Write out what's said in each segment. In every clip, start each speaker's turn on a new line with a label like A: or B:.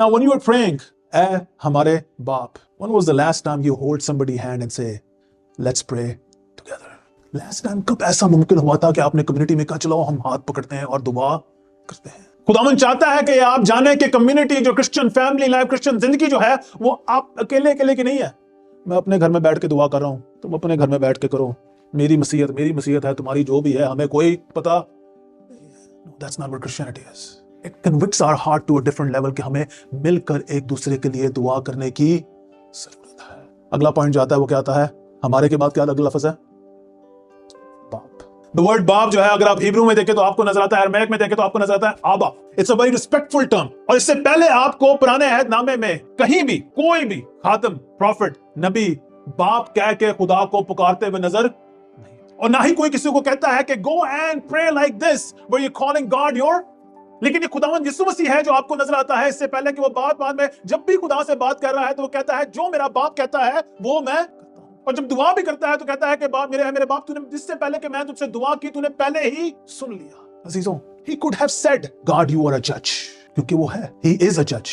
A: Now when you are praying, اے ہمارے باپ, when was the last time you hold somebody's hand and say, let's pray together? Last time کب ایسا ممکن ہوا تھا کہ آپ نے کمیونٹی میں کہا چلو ہم ہاتھ پکڑتے ہیں اور دعا کرتے ہیں؟ خداوند چاہتا ہے کہ آپ جانیں کہ کمیونٹی جو کرسچن فیملی لائف, کرسچن زندگی جو ہے وہ آپ اکیلے کی نہیں ہے. میں اپنے گھر میں بیٹھ کے دعا کر رہا ہوں, تم اپنے گھر میں بیٹھ کے کرو. میری مسیحت ہے, تمہاری جو بھی ہے ہمیں کوئی پتا. That's not what Christianity is. It convicts our heart to a different level کہ ہمیں مل کر ایک دوسرے کے لیے دعا کرنے کی ضرورت ہے. اگلا پوائنٹ جو آتا ہے وہ کیا آتا ہے؟ ہمارے کے بعد کیا اگلا لفظ ہے؟ باپ. The word باپ جو ہے اگر آپ ہیبرو میں دیکھیں تو آپ کو نظر آتا ہے, ارمیک میں دیکھیں تو آپ کو نظر آتا ہے آبا. It's a very respectful term. اور اس سے پہلے آپ کو پرانے عہد نامے میں کہیں بھی کوئی بھی خاتم, پروفٹ, نبی باپ کہہ کے خدا کو پکارتے ہوئے نظر نہیں, اور نہ ہی کوئی کسی کو کہتا ہے کہ go and pray like this where you're calling God your. لیکن یہ خداوند یسوع مسیح ہے جو آپ کو نظر آتا ہے اس سے پہلے کہ وہ بعد میں جب بھی خدا سے بات کر رہا ہے تو وہ کہتا ہے جو میرا باپ کہتا ہے وہ میں کرتا ہوں. اور جب دعا بھی کرتا ہے تو کہتا ہے کہ باپ میرے باپ, تو نے جس سے پہلے کہ میں تجھ سے دعا کی تو نے پہلے ہی سن لیا. عزیزوں, he could have said God you are a judge, کیونکہ وہ ہے, he is a judge.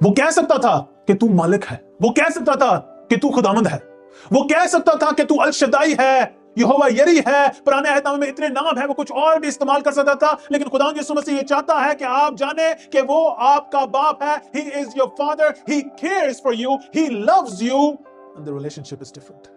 A: وہ کہہ سکتا تھا کہ تو مالک ہے, وہ کہہ سکتا تھا کہ تو خداوند ہے, وہ کہہ سکتا تھا کہ تو الشدائی ہے, یہوہ یری ہے. پرانے عہد نامے میں اتنے نام ہیں, وہ کچھ اور بھی استعمال کر سکتا تھا, لیکن خداوند یسوع مسیح یہ چاہتا ہے کہ آپ جانیں کہ وہ آپ کا باپ ہے. He is your father, he cares for you, he loves you, and the relationship is different.